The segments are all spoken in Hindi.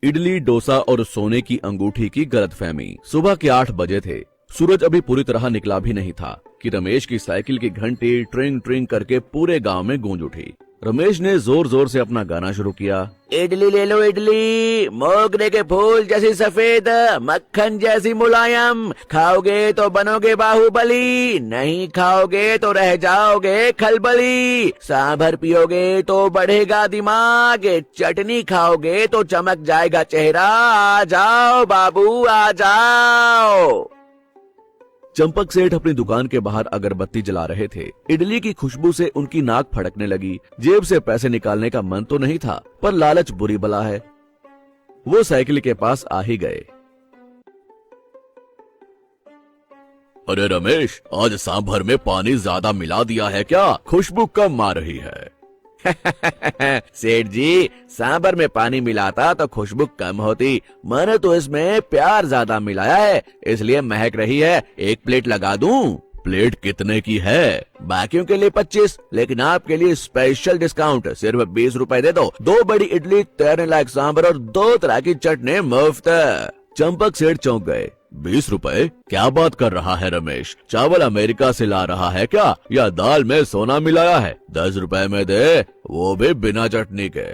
इडली, डोसा और सोने की अंगूठी की गलतफहमी। सुबह के 8 बजे थे। सूरज अभी पूरी तरह निकला भी नहीं था कि रमेश की साइकिल की घंटी ट्रिंग ट्रिंग करके पूरे गांव में गूंज उठी। रमेश ने जोर जोर से अपना गाना शुरू किया। इडली ले लो इडली, मोगरे के फूल जैसी सफेद, मक्खन जैसी मुलायम, खाओगे तो बनोगे बाहुबली, नहीं खाओगे तो रह जाओगे खलबली, सांभर पियोगे तो बढ़ेगा दिमाग, चटनी खाओगे तो चमक जाएगा चेहरा, आ जाओ बाबू आ जाओ। चंपक सेठ अपनी दुकान के बाहर अगरबत्ती जला रहे थे। इडली की खुशबू से उनकी नाक फड़कने लगी। जेब से पैसे निकालने का मन तो नहीं था, पर लालच बुरी बला है। वो साइकिल के पास आ ही गए। अरे रमेश, आज सांभर में पानी ज्यादा मिला दिया है क्या? खुशबू कम आ रही है। सेठ जी, सांभर में पानी मिलाता तो खुशबू कम होती, मैंने तो इसमें प्यार ज्यादा मिलाया है, इसलिए महक रही है। एक प्लेट लगा दूं? प्लेट कितने की है? बाकियों के लिए 25, लेकिन आपके लिए स्पेशल डिस्काउंट, सिर्फ 20 रुपए दे दो। 2 बड़ी इडली, तैरने लायक सांभर और 2 तरह की चटनी मुफ्त। चंपक सेठ चौंक गए। 20 रुपए? क्या बात कर रहा है रमेश? चावल अमेरिका से ला रहा है क्या, या दाल में सोना मिलाया है? 10 रुपए में दे, वो भी बिना चटनी के।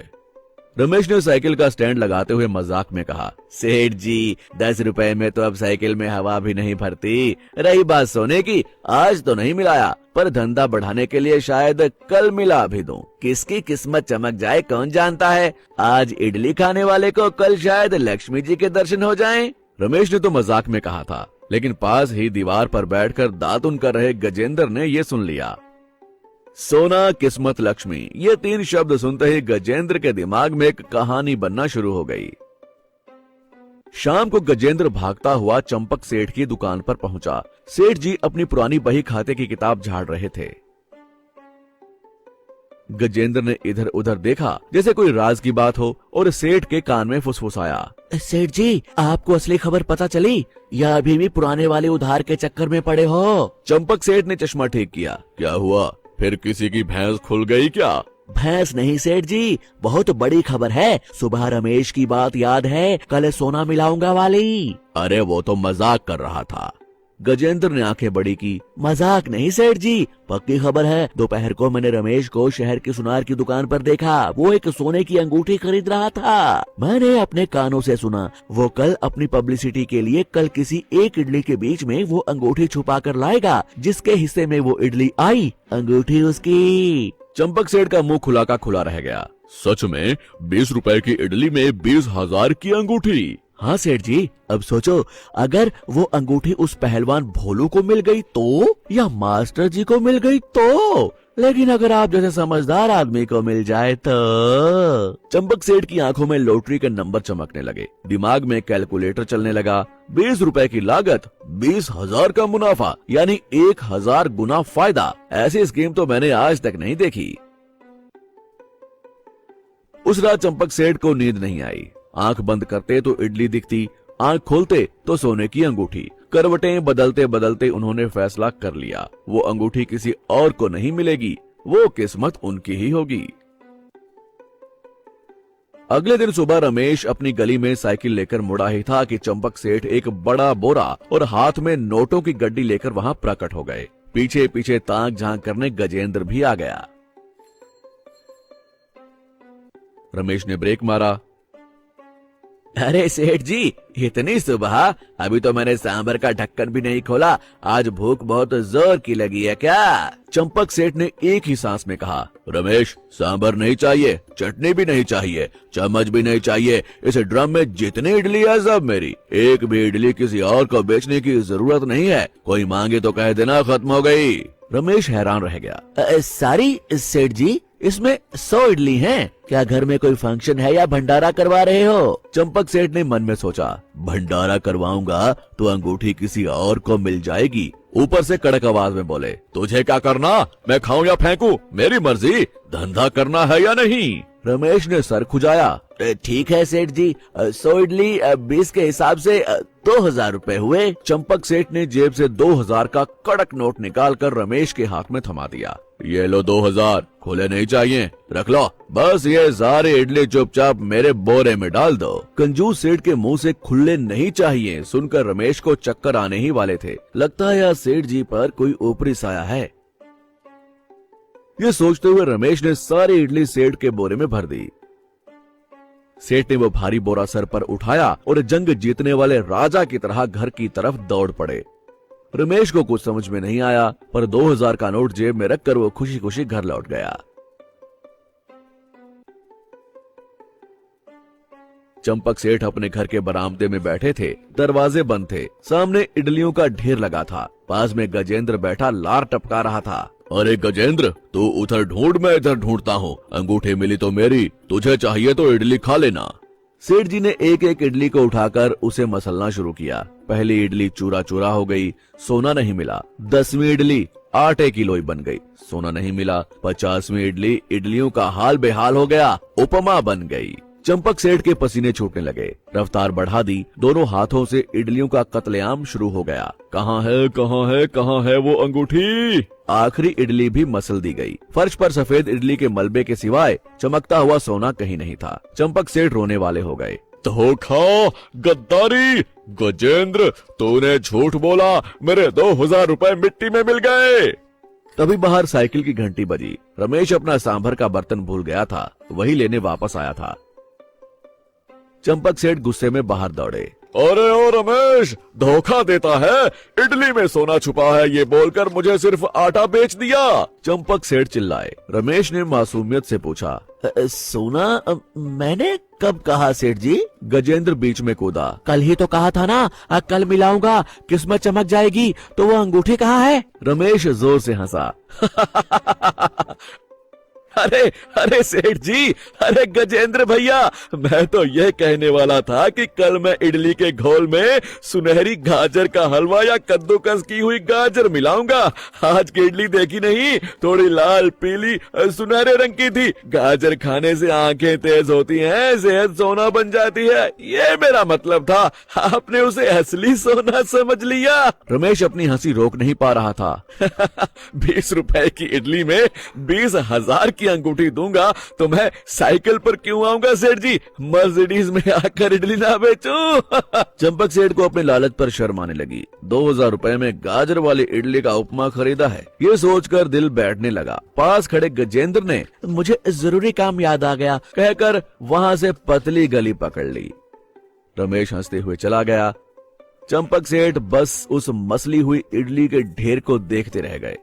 रमेश ने साइकिल का स्टैंड लगाते हुए मजाक में कहा। सेठ जी, 10 रुपए में तो अब साइकिल में हवा भी नहीं भरती। रही बात सोने की, आज तो नहीं मिलाया, पर धंधा बढ़ाने के लिए शायद कल मिला भी दूं। किसकी किस्मत चमक जाए कौन जानता है। आज इडली खाने वाले को कल शायद लक्ष्मी जी के दर्शन हो जाएं। रमेश ने तो मजाक में कहा था, लेकिन पास ही दीवार पर बैठकर दातुन कर रहे गजेंद्र ने ये सुन लिया। सोना, किस्मत, लक्ष्मी, ये 3 शब्द सुनते ही गजेंद्र के दिमाग में एक कहानी बनना शुरू हो गई। शाम को गजेंद्र भागता हुआ चंपक सेठ की दुकान पर पहुंचा। सेठ जी अपनी पुरानी बही खाते की किताब झाड़ रहे थे। गजेंद्र ने इधर उधर देखा जैसे कोई राज की बात हो, और सेठ के कान में फुसफुसाया। सेठ जी, आपको असली खबर पता चली या अभी भी पुराने वाले उधार के चक्कर में पड़े हो? चंपक सेठ ने चश्मा ठीक किया। क्या हुआ, फिर किसी की भैंस खुल गई क्या? भैंस नहीं सेठ जी, बहुत बड़ी खबर है। सुबह रमेश की बात याद है, कल सोना मिलाऊंगा वाली? अरे वो तो मजाक कर रहा था। गजेंद्र ने आंखें बड़ी की। मजाक नहीं सेठ जी, पक्की खबर है। दोपहर को मैंने रमेश को शहर की सुनार की दुकान पर देखा। वो एक सोने की अंगूठी खरीद रहा था। मैंने अपने कानों से सुना, वो कल अपनी पब्लिसिटी के लिए कल किसी एक इडली के बीच में वो अंगूठी छुपा कर लाएगा। जिसके हिस्से में वो इडली आई, अंगूठी उसकी। चंपक सेठ का मुंह खुला का खुला रह गया। सच में 20 रुपए की इडली में 20,000 की अंगूठी? हाँ सेठ जी, अब सोचो, अगर वो अंगूठी उस पहलवान भोलू को मिल गई तो, या मास्टर जी को मिल गई तो, लेकिन अगर आप जैसे समझदार आदमी को मिल जाए तो। चंपक सेठ की आंखों में लॉटरी के नंबर चमकने लगे। दिमाग में कैलकुलेटर चलने लगा। 20 रुपए की लागत, 20,000 का मुनाफा, यानी 1000 गुना फायदा। ऐसी स्कीम तो मैंने आज तक नहीं देखी। उस रात चंपक सेठ को नींद नहीं आई। आंख बंद करते तो इडली दिखती, आंख खोलते तो सोने की अंगूठी। करवटें बदलते बदलते उन्होंने फैसला कर लिया, वो अंगूठी किसी और को नहीं मिलेगी, वो किस्मत उनकी ही होगी। अगले दिन सुबह रमेश अपनी गली में साइकिल लेकर मुड़ा ही था कि चंपक सेठ एक बड़ा बोरा और हाथ में नोटों की गड्डी लेकर वहां प्रकट हो गए। पीछे पीछे ताक झांक करने गजेंद्र भी आ गया। रमेश ने ब्रेक मारा। अरे सेठ जी, इतनी सुबह? अभी तो मैंने सांभर का ढक्कन भी नहीं खोला। आज भूख बहुत जोर की लगी है क्या? चंपक सेठ ने एक ही सांस में कहा। रमेश, सांभर नहीं चाहिए, चटनी भी नहीं चाहिए, चम्मच भी नहीं चाहिए। इस ड्रम में जितनी इडली है सब मेरी। एक भी इडली किसी और को बेचने की जरूरत नहीं है। कोई मांगे तो कह देना खत्म हो गई। रमेश हैरान रह गया। सारी सेठ जी, इसमें 100 इडली हैं। क्या घर में कोई फंक्शन है या भंडारा करवा रहे हो? चंपक सेठ ने मन में सोचा, भंडारा करवाऊंगा तो अंगूठी किसी और को मिल जाएगी। ऊपर से कड़क आवाज में बोले, तुझे क्या करना? मैं खाऊं या फेंकूं? मेरी मर्जी। धंधा करना है या नहीं? रमेश ने सर खुजाया। ठीक है सेठ जी, 100 इडली 20 के हिसाब से 2000 रुपए हुए। चंपक सेठ ने जेब से 2000 का कड़क नोट निकालकर रमेश के हाथ में थमा दिया। ये लो 2000, खुले नहीं चाहिए, रख लो। बस ये सारे इडली चुपचाप मेरे बोरे में डाल दो। कंजूस सेठ के मुंह से खुले नहीं चाहिए सुनकर रमेश को चक्कर आने ही वाले थे। लगता है आज सेठ जी पर कोई ऊपरी साया है। ये सोचते हुए रमेश ने सारी इडली सेठ के बोरे में भर दी। सेठ ने वो भारी बोरा सर पर उठाया और जंग जीतने वाले राजा की तरह घर की तरफ दौड़ पड़े। रमेश को कुछ समझ में नहीं आया, पर 2000 का नोट जेब में रखकर वो खुशी खुशी घर लौट गया। चंपक सेठ अपने घर के बरामदे में बैठे थे। दरवाजे बंद थे। सामने इडलियों का ढेर लगा था। पास में गजेंद्र बैठा लार टपका रहा था। अरे गजेंद्र, तू उधर ढूंढ, मैं इधर ढूंढता हूँ। अंगूठी मिली तो मेरी, तुझे चाहिए तो इडली खा लेना। सेठ जी ने एक एक इडली को उठाकर उसे मसलना शुरू किया। पहली इडली चूरा चूरा हो गई, सोना नहीं मिला। 10वीं इडली आटे की लोई बन गई, सोना नहीं मिला। 50वीं इडली, इडलियों का हाल बेहाल हो गया, उपमा बन गई। चंपक सेठ के पसीने छूटने लगे। रफ्तार बढ़ा दी। दोनों हाथों से इडलियों का कत्लेआम शुरू हो गया। कहाँ है, कहाँ है, कहाँ है वो अंगूठी? आखिरी इडली भी मसल दी गई। फर्श पर सफेद इडली के मलबे के सिवाय चमकता हुआ सोना कहीं नहीं था। चंपक सेठ रोने वाले हो गए। धोखा, गद्दारी, गजेंद्र, तूने झूठ बोला, मेरे 2000 रुपए मिट्टी में मिल गए। तभी बाहर साइकिल की घंटी बजी। रमेश अपना सांभर का बर्तन भूल गया था, वही लेने वापस आया था। चंपक सेठ गुस्से में बाहर दौड़े। अरे ओ रमेश, धोखा देता है, इडली में सोना छुपा है ये बोलकर मुझे सिर्फ आटा बेच दिया। चंपक सेठ चिल्लाए। रमेश ने मासूमियत से पूछा, सोना मैंने कब कहा सेठ जी? गजेंद्र बीच में कूदा। कल ही तो कहा था ना, कल मिलाऊंगा, किस्मत चमक जाएगी। तो वो अंगूठी कहाँ है? रमेश जोर से हंसा। अरे अरे सेठ जी, अरे गजेंद्र भैया, मैं तो ये कहने वाला था कि कल मैं इडली के घोल में सुनहरी गाजर का हलवा या कद्दूकस की हुई गाजर मिलाऊंगा। आज की इडली देखी नहीं, थोड़ी लाल पीली सुनहरे रंग की थी। गाजर खाने से आंखें तेज होती हैं, सेहत सोना बन जाती है, ये मेरा मतलब था। आपने उसे असली सोना समझ लिया। रमेश अपनी हंसी रोक नहीं पा रहा था। 20 रुपए की इडली में 20,000 की अंगूठी दूंगा तो मैं साइकिल पर क्यों आऊंगा सेठ जी? मर्सिडीज में आकर इडली ना बेचूं। चंपक सेठ को अपने लालच पर शर्म आने लगी। 2000 रुपए में गाजर वाली इडली का उपमा खरीदा है, ये सोचकर दिल बैठने लगा। पास खड़े गजेंद्र ने मुझे जरूरी काम याद आ गया कहकर वहां से पतली गली पकड़ ली। रमेश हंसते हुए चला गया। चंपक सेठ बस उस मसली हुई इडली के ढेर को देखते रह गए।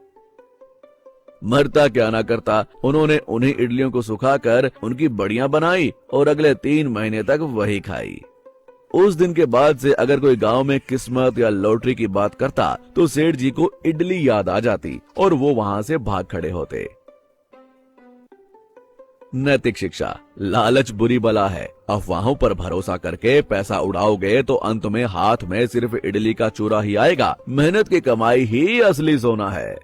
मरता क्या ना करता, उन्होंने उन्हीं इडलियों को सुखाकर उनकी बड़ियां बनाई और अगले 3 महीने तक वही खाई। उस दिन के बाद से अगर कोई गांव में किस्मत या लॉटरी की बात करता तो सेठ जी को इडली याद आ जाती और वो वहां से भाग खड़े होते। नैतिक शिक्षा, लालच बुरी बला है। अफवाहों पर भरोसा करके पैसा उड़ाओगे तो अंत में हाथ में सिर्फ इडली का चूरा ही आएगा। मेहनत की कमाई ही असली सोना है।